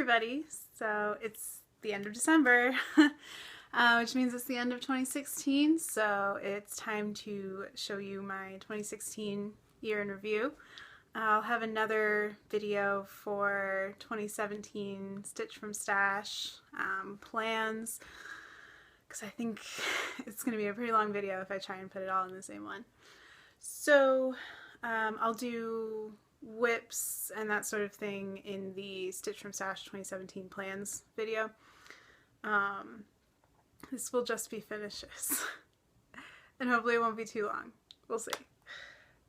everybody! So it's the end of December, which means it's the end of 2016, so it's time to show you my 2016 year in review. I'll have another video for 2017 Stitch from Stash plans, because I think it's going to be a pretty long video if I try and put it all in the same one. So I'll do whips and that sort of thing in the Stitch from Stash 2017 plans video. This will just be finishes and hopefully it won't be too long. We'll see.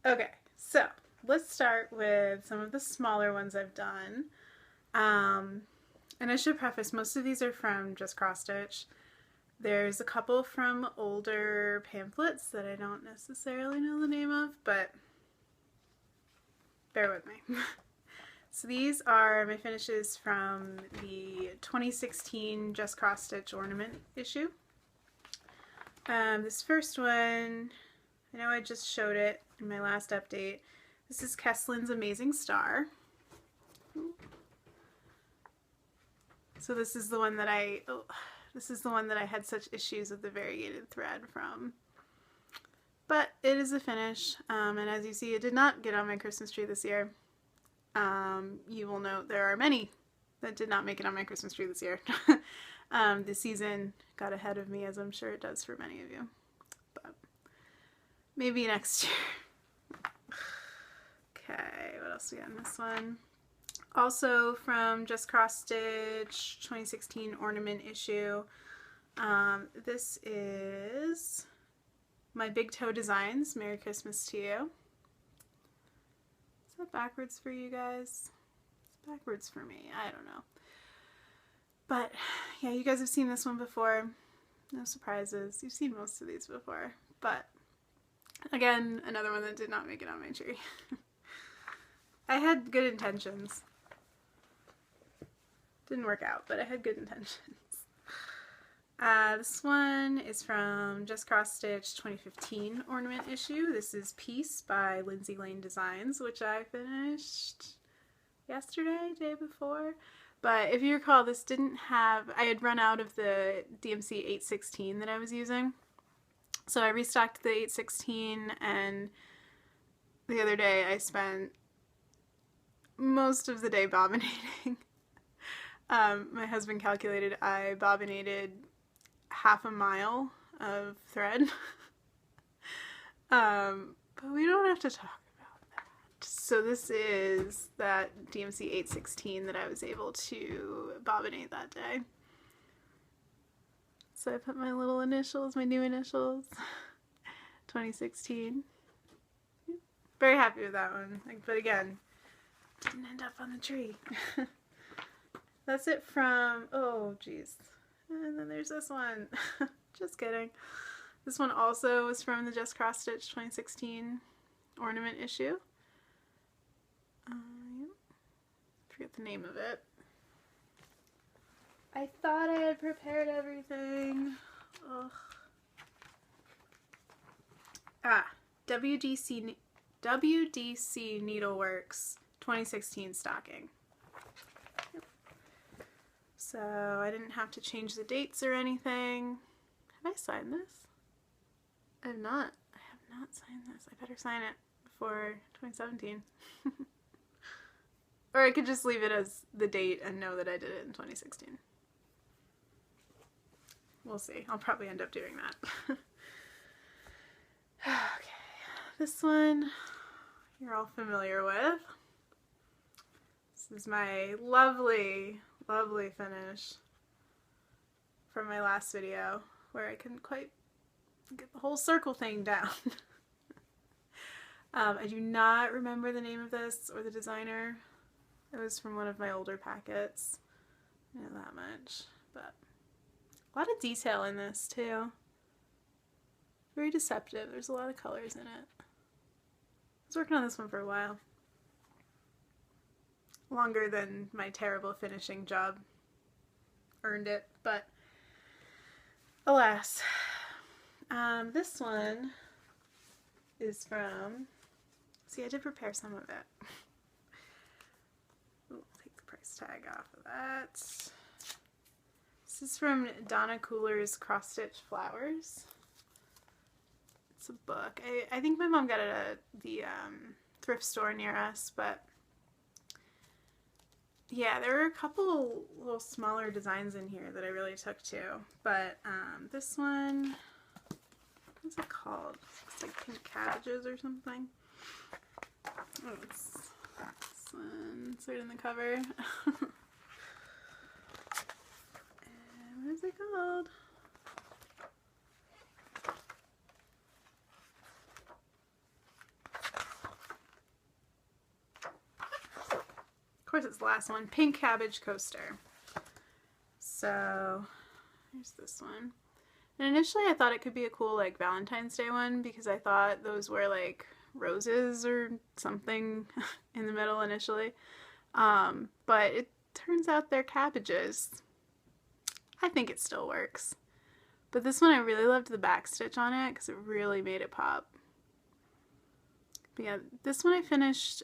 Okay, so let's start with some of the smaller ones I've done. And I should preface, most of these are from Just Cross Stitch. There's a couple from older pamphlets that I don't necessarily know the name of, but bear with me. So these are my finishes from the 2016 Just Cross Stitch ornament issue. This first one, I know I just showed it in my last update. This is Keslin's Amazing Star. So this is the one that I had such issues with the variegated thread from. But it is a finish, and as you see, it did not get on my Christmas tree this year. You will note there are many that did not make it on my Christmas tree this year. The season got ahead of me, as I'm sure it does for many of you. But maybe next year. Okay, what else we got in this one? Also from Just Cross Stitch 2016 ornament issue. This is My Big Toe Designs, Merry Christmas to You. Is that backwards for you guys? It's backwards for me, I don't know. But yeah, you guys have seen this one before. No surprises, you've seen most of these before. But again, another one that did not make it on my tree. I had good intentions. Didn't work out, but I had good intentions. This one is from Just Cross Stitch 2015 ornament issue. This is Peace by Lindsay Lane Designs, which I finished yesterday, day before. But if you recall, this didn't have, I had run out of the DMC 816 that I was using. So I restocked the 816, and the other day I spent most of the day bobbinating. My husband calculated I bobbinated half a mile of thread. But we don't have to talk about that. So this is that DMC 816 that I was able to bobbinate that day. So I put my little initials, my new initials, 2016. Very happy with that one. But again, didn't end up on the tree. That's it from, oh geez. And then there's this one. Just kidding. This one also was from the Just Cross Stitch 2016 ornament issue. Forget the name of it. I thought I had prepared everything. Ugh. WDC Needleworks 2016 stocking. So I didn't have to change the dates or anything. Have I signed this? I have not. I have not signed this. I better sign it before 2017. Or I could just leave it as the date and know that I did it in 2016. We'll see. I'll probably end up doing that. Okay. This one you're all familiar with. This is my lovely finish from my last video where I couldn't quite get the whole circle thing down. I do not remember the name of this or the designer. It was from one of my older packets. I know that much, but a lot of detail in this too. Very deceptive. There's a lot of colors in it. I was working on this one for a while. Longer than my terrible finishing job earned it, but alas. This one is from, see, I did prepare some of it. Ooh, I'll take the price price tag off of that. This is from Donna Cooler's Cross Stitch Flowers. It's a book. I think my mom got it at the thrift store near us, but yeah, there were a couple little smaller designs in here that I really took to. But this one, what's it called? It's like pink cabbages or something. Oh, it's this one. It's right in the cover. And what is it called? Of course, it's the last one. Pink Cabbage Coaster. So here's this one. And initially I thought it could be a cool like Valentine's Day one because I thought those were like roses or something in the middle initially. But it turns out they're cabbages. I think it still works. But this one I really loved the back stitch on it because it really made it pop. But yeah, this one I finished,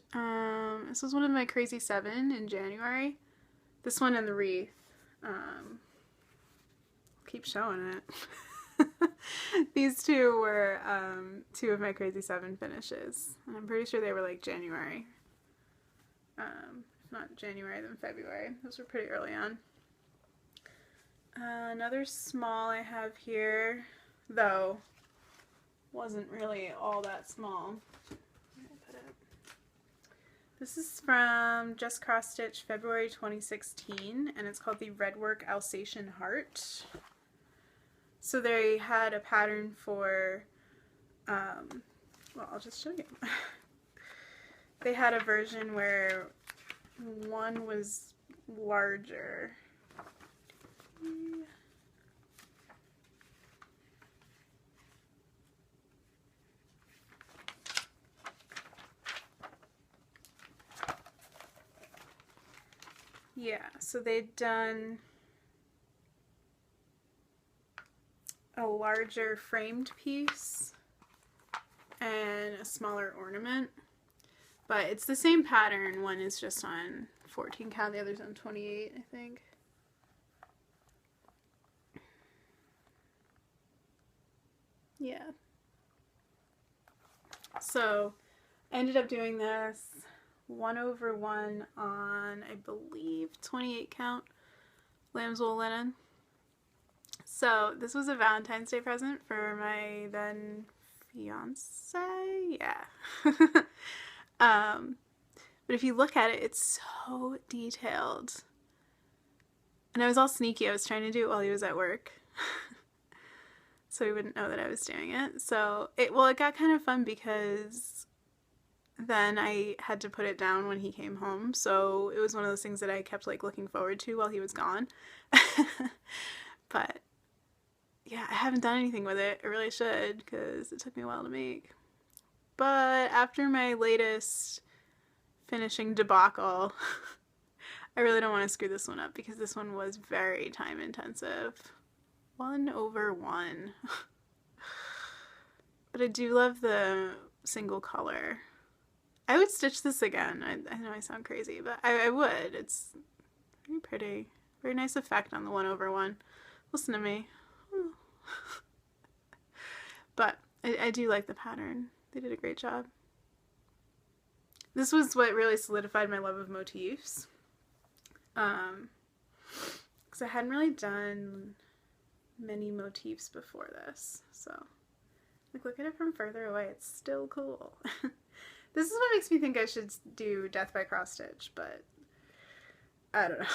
this was one of my Crazy 7 in January. This one and the wreath. Keep showing it. These two were two of my Crazy 7 finishes. And I'm pretty sure they were like January. If not January, then February. Those were pretty early on. Another small I have here, though, wasn't really all that small. This is from Just Cross Stitch February 2016, and it's called the Redwork Alsatian Heart. So they had a pattern for, well, I'll just show you. They had a version where one was larger. Yeah, so they'd done a larger framed piece and a smaller ornament, but it's the same pattern. One is just on 14 count, the other's on 28, I think. Yeah. So I ended up doing this 1/1 on, I believe, 28 count lamb's wool linen. So this was a Valentine's Day present for my then fiance. Yeah. But if you look at it, it's so detailed. And I was all sneaky. I was trying to do it while he was at work. So he wouldn't know that I was doing it. So it got kind of fun because then I had to put it down when he came home. So it was one of those things that I kept like looking forward to while he was gone. But yeah, I haven't done anything with it. I really should because it took me a while to make. But after my latest finishing debacle, I really don't want to screw this one up because this one was very time intensive. 1/1. But I do love the single color. I would stitch this again. I know I sound crazy, but I would. It's very pretty. Very nice effect on the 1/1. Listen to me. But I do like the pattern. They did a great job. This was what really solidified my love of motifs. Because I hadn't really done many motifs before this. So, like, look at it from further away. It's still cool. This is what makes me think I should do Death by Cross Stitch, but I don't know.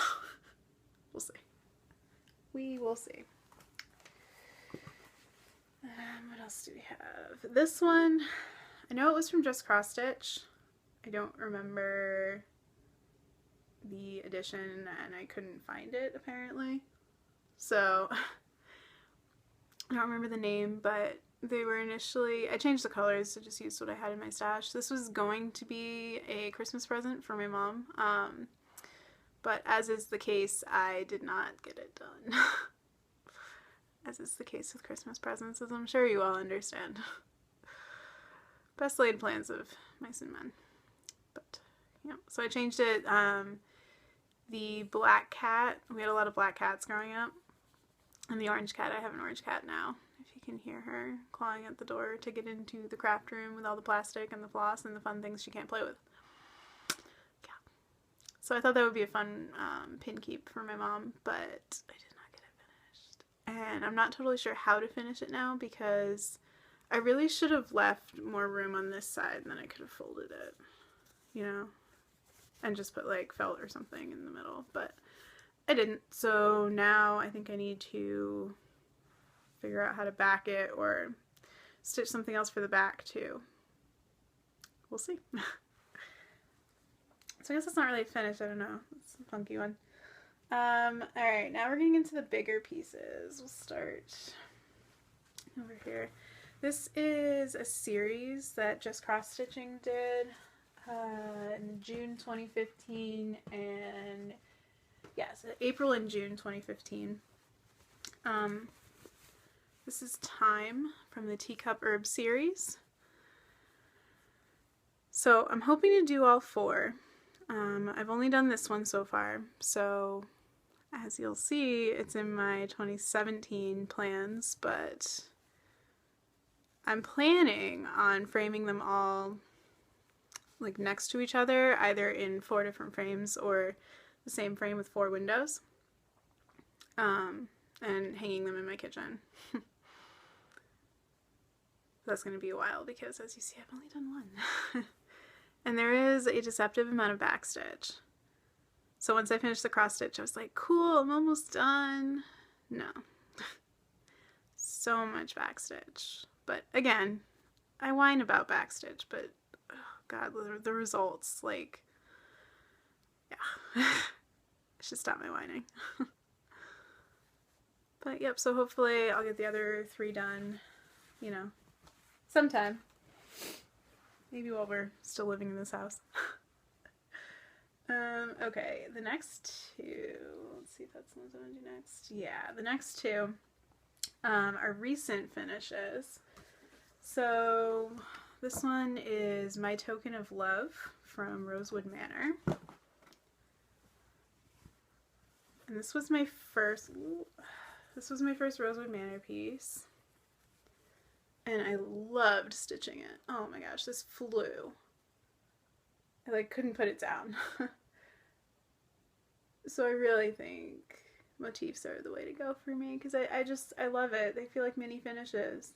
We'll see. We will see. What else do we have? This one, I know it was from Just Cross Stitch. I don't remember the edition, and I couldn't find it, apparently. So, I don't remember the name, but they were initially, I changed the colors, so just used what I had in my stash. This was going to be a Christmas present for my mom, but as is the case, I did not get it done. As is the case with Christmas presents, as I'm sure you all understand. Best laid plans of mice and men. But, yeah, so I changed it. the black cat. We had a lot of black cats growing up. And the orange cat, I have an orange cat now. If you can hear her clawing at the door to get into the craft room with all the plastic and the floss and the fun things she can't play with. Yeah. So I thought that would be a fun pin keep for my mom, but I did not get it finished. And I'm not totally sure how to finish it now because I really should have left more room on this side and then I could have folded it, you know, and just put like felt or something in the middle, but I didn't. So now I think I need to figure out how to back it or stitch something else for the back too. We'll see. So I guess it's not really finished. I don't know. It's a funky one. Alright, now we're getting into the bigger pieces. We'll start over here. This is a series that Just Cross Stitching did in June 2015 and yes, April and June 2015. This is Time from the Teacup Herb series. So I'm hoping to do all 4. I've only done this one so far, so as you'll see, it's in my 2017 plans, but I'm planning on framing them all like next to each other, either in 4 different frames or the same frame with 4 windows, and hanging them in my kitchen. That's going to be a while because, as you see, I've only done one. And there is a deceptive amount of backstitch. So once I finished the cross stitch, I was like, cool, I'm almost done. No. So much backstitch. But again, I whine about backstitch, but oh God, the results, like, yeah. I should stop my whining. But yep, so hopefully I'll get the other 3 done, you know, sometime. Maybe while we're still living in this house. Okay, the next 2, let's see if that's the ones I want to do next. Yeah, the next 2 are recent finishes. So this one is My Token of Love from Rosewood Manor. And this was my first Rosewood Manor piece. And I loved stitching it. Oh my gosh, this flew. I like couldn't put it down. So I really think motifs are the way to go for me because I love it. They feel like mini finishes.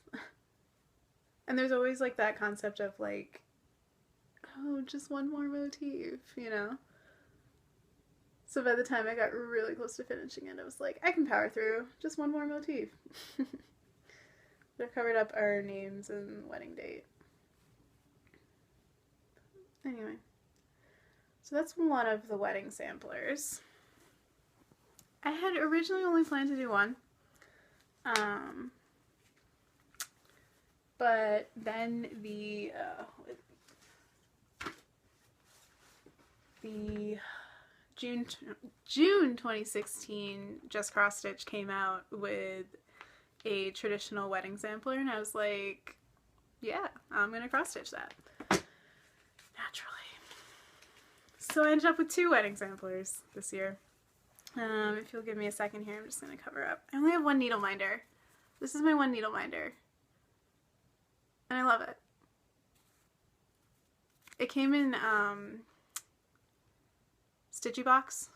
And there's always like that concept of like, oh, just one more motif, you know? So by the time I got really close to finishing it, I was like, I can power through. Just one more motif. I've covered up our names and wedding date. Anyway, so that's one of the wedding samplers. I had originally only planned to do one, but then the June 2016 Just Cross Stitch came out with a traditional wedding sampler, and I was like, yeah, I'm gonna cross stitch that. Naturally. So I ended up with 2 wedding samplers this year. If you'll give me a second here, I'm just gonna cover up. I only have 1 needle minder. This is my 1 needle minder. And I love it. It came in Stitchy Box.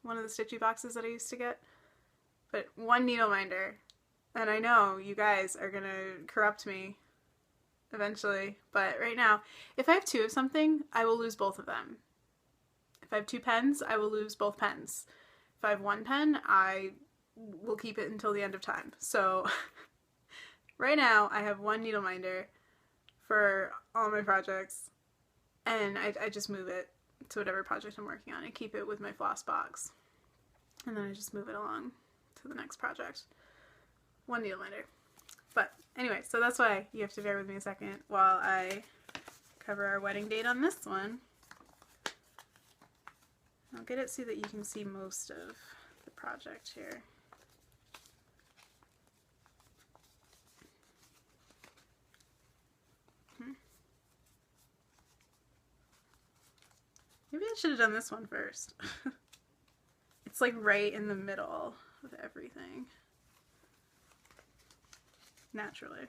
One of the Stitchy boxes that I used to get. But 1 needle minder. And I know you guys are gonna corrupt me eventually, but right now, if I have 2 of something, I will lose both of them. If I have 2 pens, I will lose both pens. If I have 1 pen, I will keep it until the end of time. So right now, I have 1 needle minder for all my projects, and I just move it to whatever project I'm working on. I keep it with my floss box, and then I just move it along to the next project. 1 needle minder. But anyway, so that's why you have to bear with me a second while I cover our wedding date on this one. I'll get it so that you can see most of the project here. Maybe I should have done this one first. It's like right in the middle of everything. Naturally.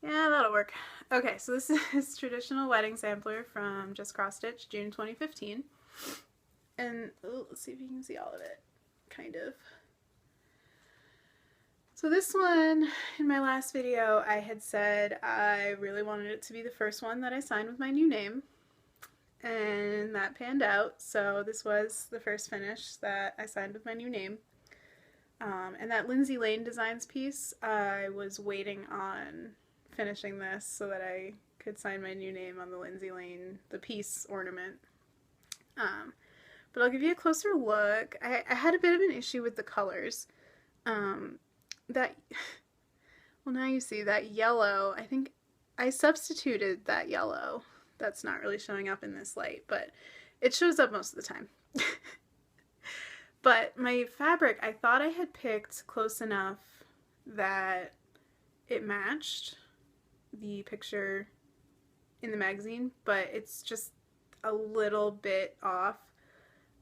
Yeah, that'll work. Okay, so this is Traditional Wedding Sampler from Just Cross Stitch, June 2015. And let's see if you can see all of it. Kind of. So this one, in my last video, I had said I really wanted it to be the first one that I signed with my new name. And that panned out, so this was the first finish that I signed with my new name. And that Lindsay Lane Designs piece, I was waiting on finishing this so that I could sign my new name on the Lindsay Lane, the piece ornament. But I'll give you a closer look. I had a bit of an issue with the colors. Well, now you see that yellow, I think I substituted that yellow. That's not really showing up in this light, but it shows up most of the time. But my fabric, I thought I had picked close enough that it matched the picture in the magazine, but it's just a little bit off.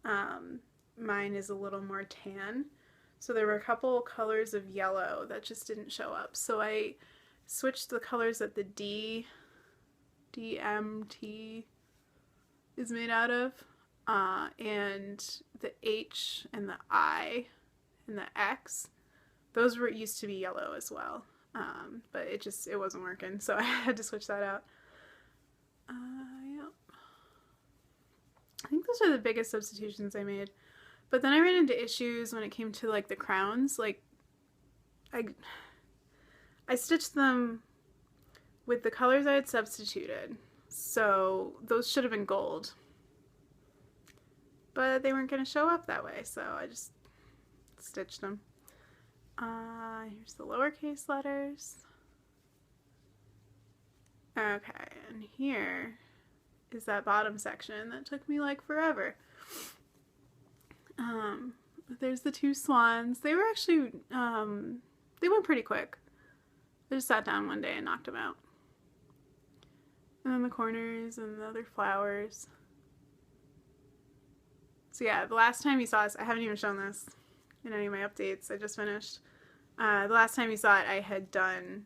Mine is a little more tan, so there were a couple colors of yellow that just didn't show up. So I switched the colors that the DMT is made out of, and the H and the I and the X, those used to be yellow as well, but it wasn't working, so I had to switch that out. Yeah. I think those are the biggest substitutions I made. But then I ran into issues when it came to like the crowns. Like I stitched them with the colors I had substituted, so those should have been gold. But they weren't going to show up that way, so I just stitched them. Here's the lowercase letters. Okay, and here is that bottom section that took me like forever. There's the two swans. They were actually, they went pretty quick. I just sat down one day and knocked them out. And then the corners and the other flowers. So yeah, the last time you saw this, I haven't even shown this in any of my updates. I just finished. The last time you saw it, I had done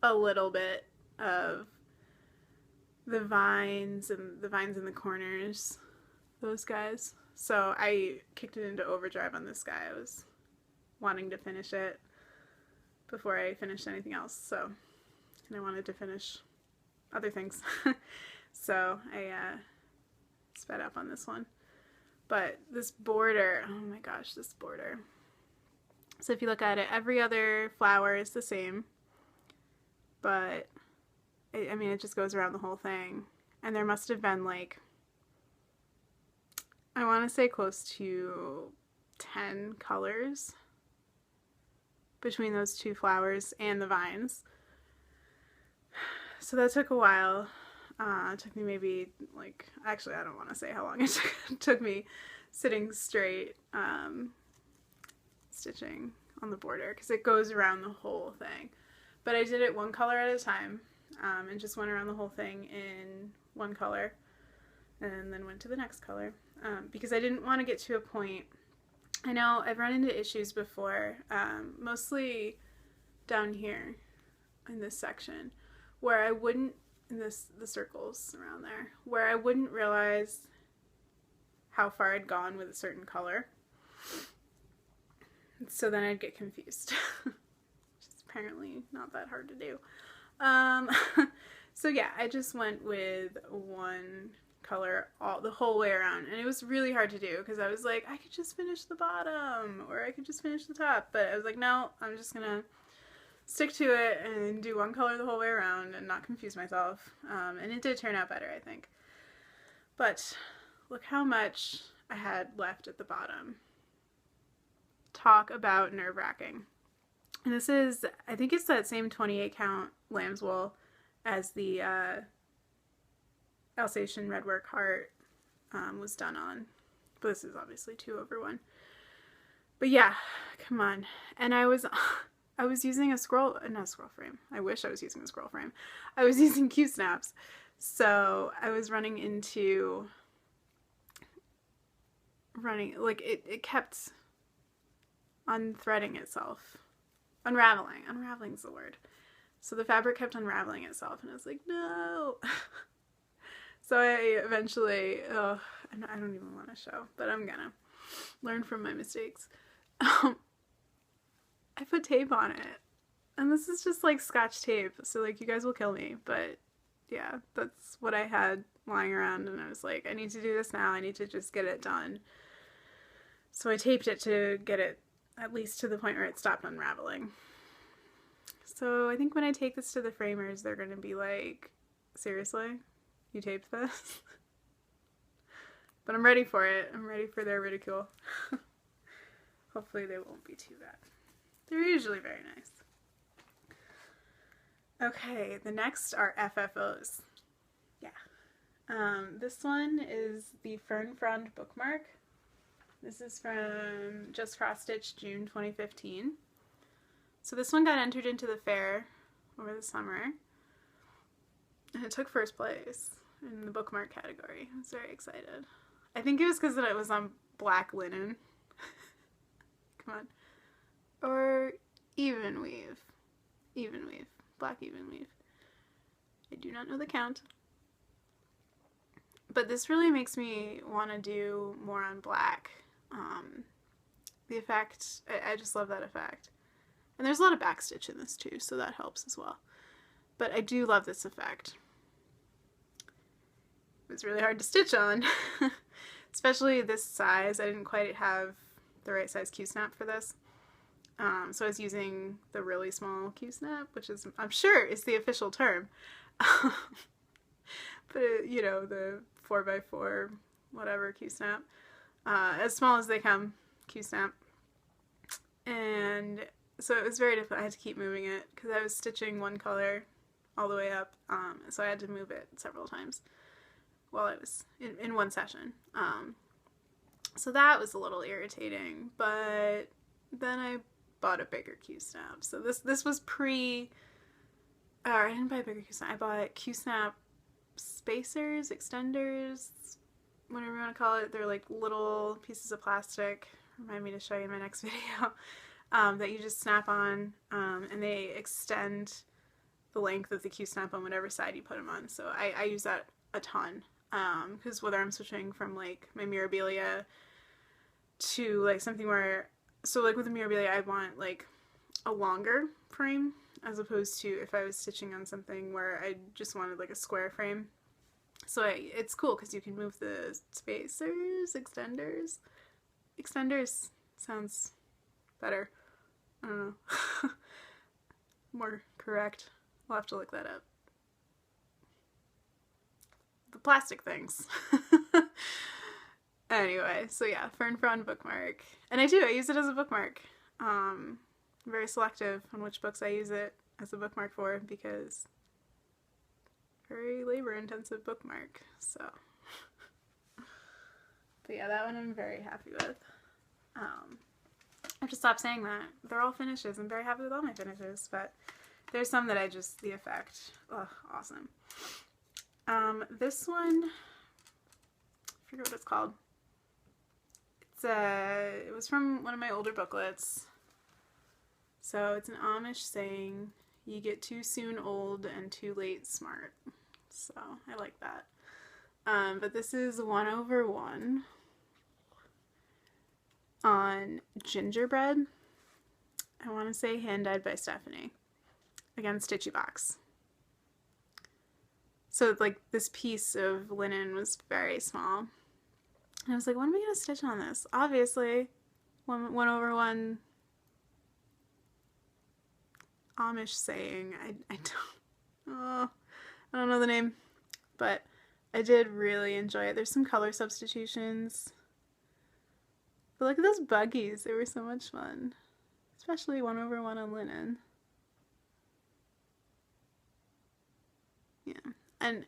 a little bit of the vines and the corners, those guys. So I kicked it into overdrive on this guy. I was wanting to finish it before I finished anything else. So, and I wanted to finish other things. So I sped up on this one. But this border, oh my gosh, this border. So if you look at it, every other flower is the same. But, I mean, it just goes around the whole thing. And there must have been like, I want to say close to 10 colors between those two flowers and the vines. So that took a while. It took me maybe like, actually I don't want to say how long it took me sitting straight, stitching on the border, because it goes around the whole thing. But I did it one color at a time, and just went around the whole thing in one color, and then went to the next color, because I didn't want to get to a point. I know I've run into issues before, mostly down here in this section, where I wouldn't, the circles around there, where I wouldn't realize how far I'd gone with a certain color. So then I'd get confused, which is apparently not that hard to do. So yeah, I just went with one color the whole way around, and it was really hard to do because I was like, I could just finish the bottom or I could just finish the top, but I was like, no, I'm just gonna stick to it and do one color the whole way around and not confuse myself. And it did turn out better, I think. But look how much I had left at the bottom. Talk about nerve-wracking. And this is, I think it's that same 28 count lamb's wool as the Alsatian Redwork Heart was done on. But this is obviously 2/1. But yeah, come on. And I was using a not a scroll frame. I wish I was using a scroll frame. I was using Q-snaps. So I was running into running, like it kept unthreading itself. Unraveling. Unraveling's the word. So the fabric kept unraveling itself, and I was like, no. So I eventually, I don't even want to show, but I'm gonna learn from my mistakes. I put tape on it, and this is just like Scotch tape, so like you guys will kill me, but yeah, that's what I had lying around, and I was like, I need to do this now. I need to just get it done. So I taped it to get it at least to the point where it stopped unraveling. So I think when I take this to the framers, they're going to be like, seriously? You taped this? But I'm ready for it. I'm ready for their ridicule. Hopefully they won't be too bad. They're usually very nice. Okay, the next are FFOs. Yeah. This one is the Fern Frond bookmark. This is from Just Cross Stitch, June 2015. So this one got entered into the fair over the summer, and it took first place in the bookmark category. I was very excited. I think it was because it was on black linen. Come on. Or even weave. Even weave. Black even weave. I do not know the count. But this really makes me want to do more on black. The effect, I just love that effect. And there's a lot of backstitch in this too, so that helps as well. But I do love this effect. It was really hard to stitch on, especially this size. I didn't quite have the right size Q-snap for this. So I was using the really small Q-snap, which is, I'm sure, is the official term. But, you know, the 4x4, whatever Q-snap. As small as they come, Q-snap. And so it was very difficult. I had to keep moving it because I was stitching one color all the way up. So I had to move it several times while I was in one session. So that was a little irritating, but then I bought a bigger Q-snap. So this was I didn't buy a bigger Q-snap. I bought Q-snap spacers, extenders, whatever you want to call it. They're like little pieces of plastic. Remind me to show you in my next video. That you just snap on, and they extend the length of the Q-snap on whatever side you put them on. So I use that a ton, because whether I'm switching from like my Mirabilia to like something where, so like with the Mirabilia I want like a longer frame as opposed to if I was stitching on something where I just wanted like a square frame. So it's cool because you can move the spacers, extenders sounds better. I don't know. More correct. We'll have to look that up. The plastic things. Anyway, so yeah, Fern Frond bookmark. And I use it as a bookmark. I'm very selective on which books I use it as a bookmark for because very labor intensive bookmark. So but yeah, that one I'm very happy with. I have to stop saying that. They're all finishes. I'm very happy with all my finishes, but there's some that the effect, awesome. This one, I forget what it's called. It was from one of my older booklets. So it's an Amish saying, "You get too soon old and too late smart." So I like that. But this is 1/1 on gingerbread. I want to say hand-dyed by Stephanie. Again, Stitchy Box. So like this piece of linen was very small. And I was like, when am I going to stitch on this? Obviously, 1/1 Amish saying. I don't know the name, but I did really enjoy it. There's some color substitutions. But look at those buggies. They were so much fun. Especially 1/1 on linen. Yeah. And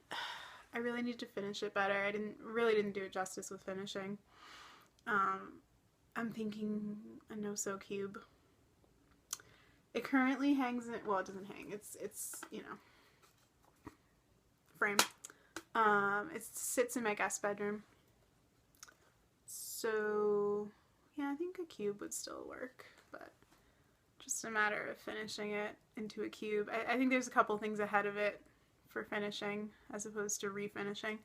I really need to finish it better. I really didn't do it justice with finishing. I'm thinking a no-sew cube. It currently hangs in, well, it doesn't hang. It's you know, frame. It sits in my guest bedroom. So yeah, I think a cube would still work, but just a matter of finishing it into a cube. I think there's a couple things ahead of it for finishing as opposed to refinishing.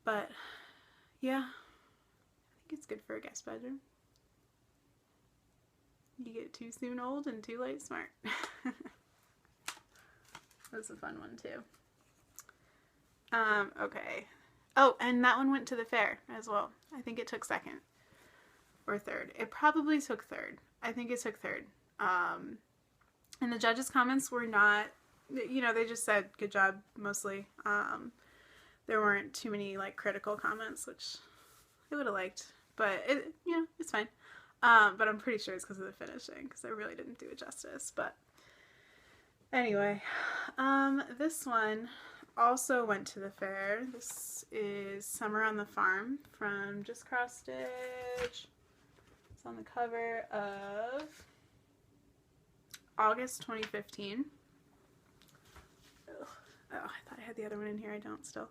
But yeah, I think it's good for a guest bedroom. You get too soon old and too late smart. That's a fun one too. Okay. Oh, and that one went to the fair as well. I think it took second or third. It probably took third. I think it took third. And the judges' comments were not, you know, they just said good job mostly. There weren't too many like critical comments, which I would have liked, but it, you know, it's fine. But I'm pretty sure it's because of the finishing, because I really didn't do it justice. But anyway, this one also went to the fair. This is Summer on the Farm from Just Cross Stitch. It's on the cover of August 2015. Ugh. Oh, I thought I had the other one in here. I don't still.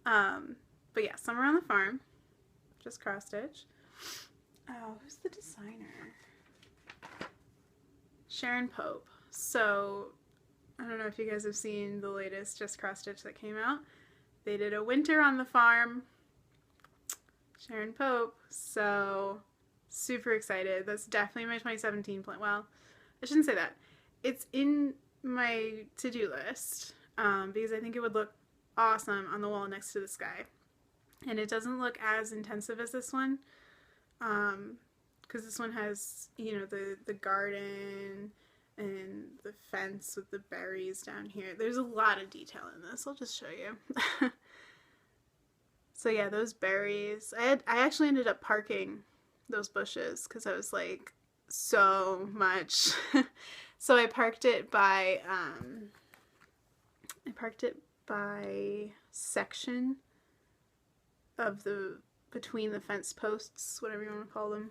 But yeah, Summer on the Farm, Just Cross Stitch. Oh, who's the designer? Sharon Pope. So, I don't know if you guys have seen the latest Just Cross Stitch that came out. They did a winter on the farm. Sharon Pope. So, super excited. That's definitely my 2017 plan. Well, I shouldn't say that. It's in my to-do list because I think it would look awesome on the wall next to the sky. And it doesn't look as intensive as this one. Because this one has, you know, the garden and the fence with the berries down here. There's a lot of detail in this. I'll just show you. So yeah, those berries. I actually ended up parking those bushes because I was like, so much. So I parked it by section of the between the fence posts, whatever you want to call them.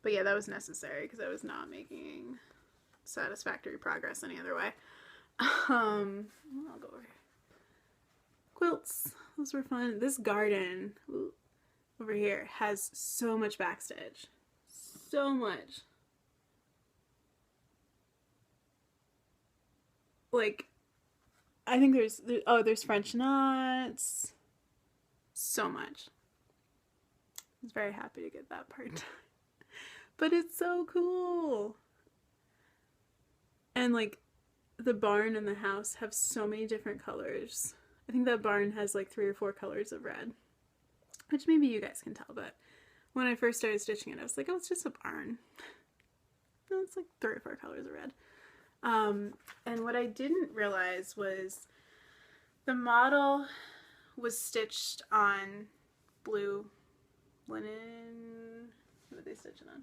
But yeah, that was necessary because I was not making satisfactory progress any other way. I'll go over here. Quilts. Those were fun. This garden over here has so much backstitch. So much. Like, I think there's French knots. So much. I was very happy to get that part done. But it's so cool. And like the barn and the house have so many different colors. I think that barn has like 3 or 4 colors of red, which maybe you guys can tell, but when I first started stitching it, I was like, oh, it's just a barn. No, it's like 3 or 4 colors of red. And what I didn't realize was the model was stitched on blue linen. What did they stitch it on?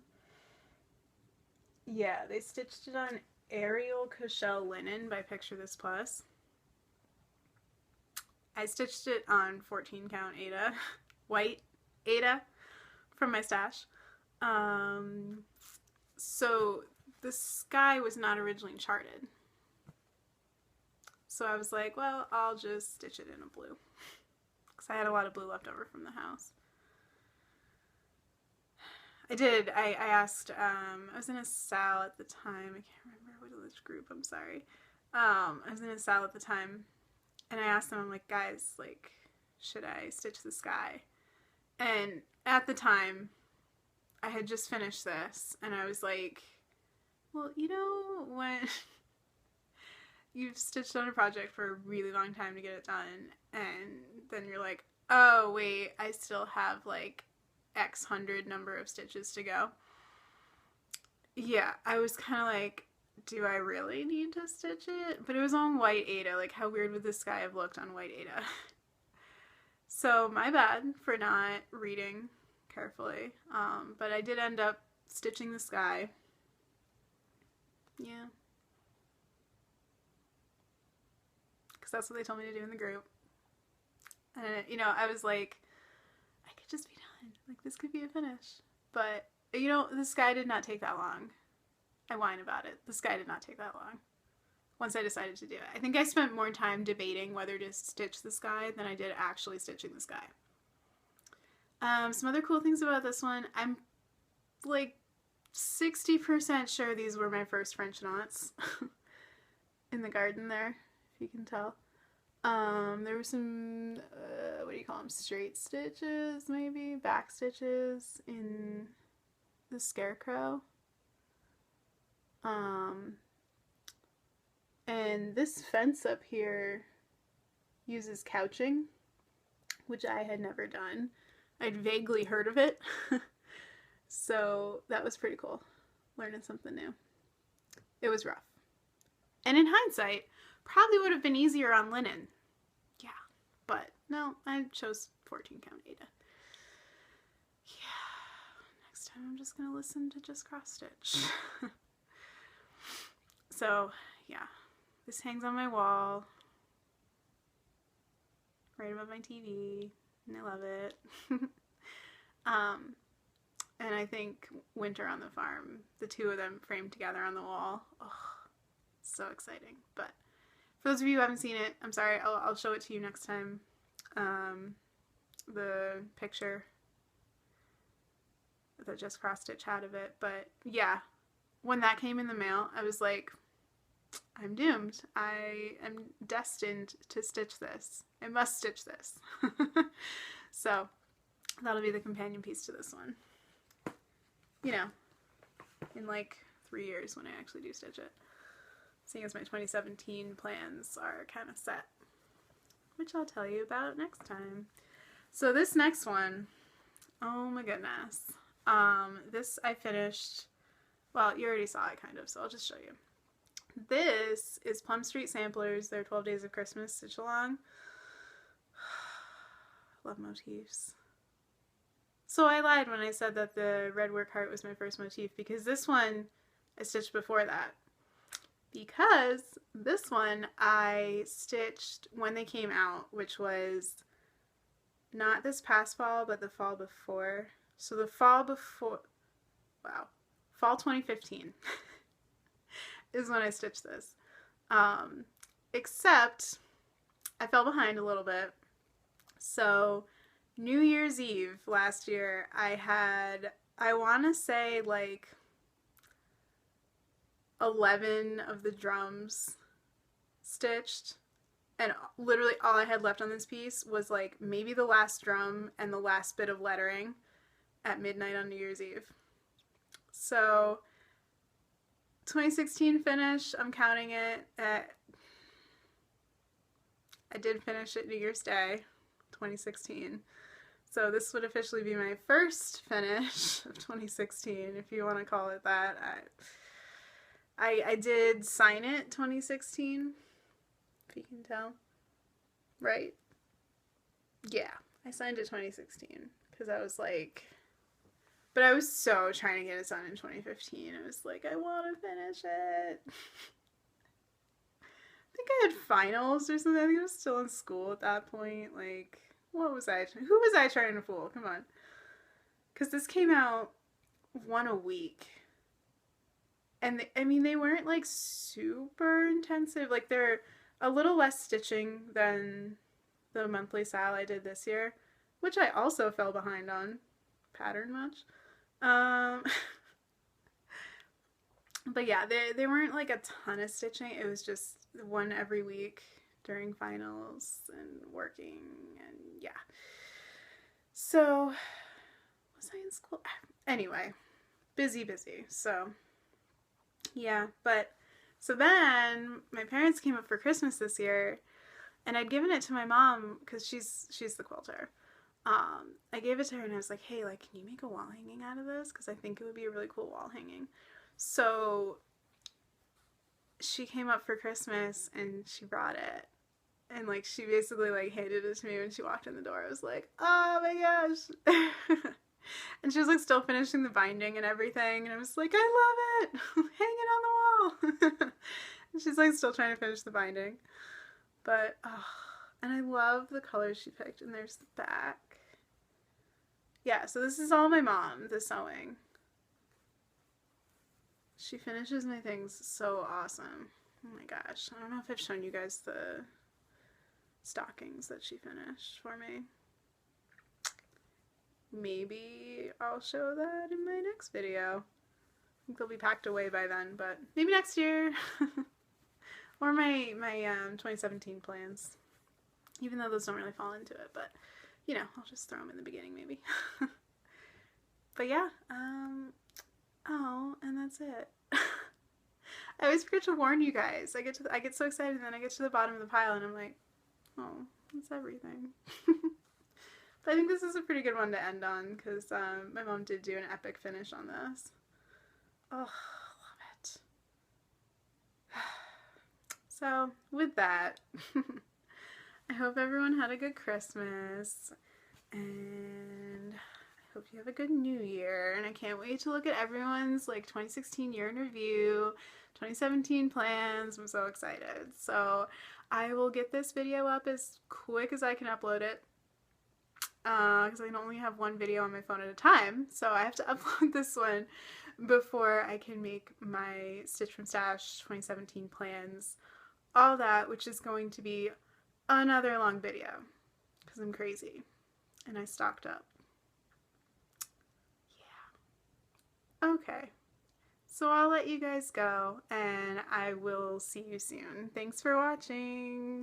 Yeah, they stitched it on Ariel Cushell linen by Picture This Plus. I stitched it on 14 count Aida, white Aida from my stash. So the sky was not originally charted. So I was like, well, I'll just stitch it in a blue. Because I had a lot of blue left over from the house. I did. I asked, I was in a Sal at the time. I can't remember which group, I'm sorry. I was in a Sal at the time. And I asked them, I'm like, guys, like, should I stitch the sky? And at the time, I had just finished this. And I was like, well, you know, when you've stitched on a project for a really long time to get it done, and then you're like, oh, wait, I still have, like, X hundred number of stitches to go. Yeah, I was kind of like, do I really need to stitch it? But it was on white Aida. Like, how weird would the sky have looked on white Aida? So, my bad for not reading carefully. But I did end up stitching the sky. Yeah. Because that's what they told me to do in the group. And, you know, I was like, I could just be done. Like, this could be a finish. But, you know, the sky did not take that long. I whine about it. The sky did not take that long. Once I decided to do it. I think I spent more time debating whether to stitch the sky than I did actually stitching the sky. Some other cool things about this one. I'm like 60% sure these were my first French knots in the garden there, if you can tell. There were some, what do you call them, straight stitches, maybe? Back stitches in the scarecrow. And this fence up here uses couching, which I had never done. I'd vaguely heard of it. So that was pretty cool. Learning something new. It was rough. And in hindsight, probably would have been easier on linen. Yeah. But no, I chose 14 count Aida. Yeah. Next time I'm just going to listen to just cross stitch. So yeah. This hangs on my wall. Right above my TV. And I love it. And I think Winter on the Farm, the two of them framed together on the wall. Oh, so exciting. But for those of you who haven't seen it, I'm sorry, I'll show it to you next time. The picture that Just Cross Stitch had of it. But yeah, when that came in the mail, I was like, I'm doomed. I am destined to stitch this. I must stitch this. So that'll be the companion piece to this one. You know, in like 3 years when I actually do stitch it. Seeing as my 2017 plans are kind of set, which I'll tell you about next time. So this next one, oh my goodness. This I finished, well, you already saw it kind of, so I'll just show you. This is Plum Street Samplers, their 12 Days of Christmas stitch along. Love motifs. So I lied when I said that the red work heart was my first motif, because this one I stitched before that. Because this one I stitched when they came out, which was not this past fall, but the fall before. So the fall before, wow, fall 2015 is when I stitched this. Except I fell behind a little bit. So New Year's Eve last year, I had, I want to say like 11 of the drums stitched, and literally all I had left on this piece was like maybe the last drum and the last bit of lettering at midnight on New Year's Eve. So 2016 finish, I'm counting it at, I did finish it New Year's Day 2016. So this would officially be my first finish of 2016, if you want to call it that. I did sign it 2016, if you can tell. Right? Yeah, I signed it 2016, because I was like, but I was so trying to get it done in 2015. I was like, I want to finish it. I think I had finals or something. I think I was still in school at that point. Like, what was I? Who was I trying to fool? Come on. Because this came out one a week. And I mean, they weren't like super intensive. Like, they're a little less stitching than the monthly style I did this year, which I also fell behind on pattern much. But yeah, they weren't like a ton of stitching. It was just one every week during finals and working, and yeah. So, was I in school? Anyway, busy. So, yeah, but, so then my parents came up for Christmas this year, and I'd given it to my mom, because she's the quilter. I gave it to her and I was like, hey, like, can you make a wall hanging out of this? Because I think it would be a really cool wall hanging. So she came up for Christmas and she brought it. And like, she basically like handed it to me when she walked in the door. I was like, oh my gosh. And she was like still finishing the binding and everything. And I was like, I love it. Hang it on the wall. And she's like still trying to finish the binding. But, oh, and I love the colors she picked. And there's the back. Yeah, so this is all my mom, the sewing. She finishes my things so awesome. Oh my gosh. I don't know if I've shown you guys the stockings that she finished for me. maybe I'll show that in my next video. I think they'll be packed away by then, but maybe next year. Or my 2017 plans. Even though those don't really fall into it, but you know, I'll just throw them in the beginning maybe. But yeah, oh, and that's it. I always forget to warn you guys. I get so excited, and then I get to the bottom of the pile and I'm like, oh, that's everything. But I think this is a pretty good one to end on, because my mom did do an epic finish on this. Oh, love it. So, with that, I hope everyone had a good Christmas, and I hope you have a good New Year, and I can't wait to look at everyone's like 2016 year in review, 2017 plans. I'm so excited. So I will get this video up as quick as I can upload it, because I can only have one video on my phone at a time, so I have to upload this one before I can make my Stitch from Stash 2017 plans, all that, which is going to be another long video, because I'm crazy, and I stocked up. Yeah. Okay. So I'll let you guys go, and I will see you soon. Thanks for watching!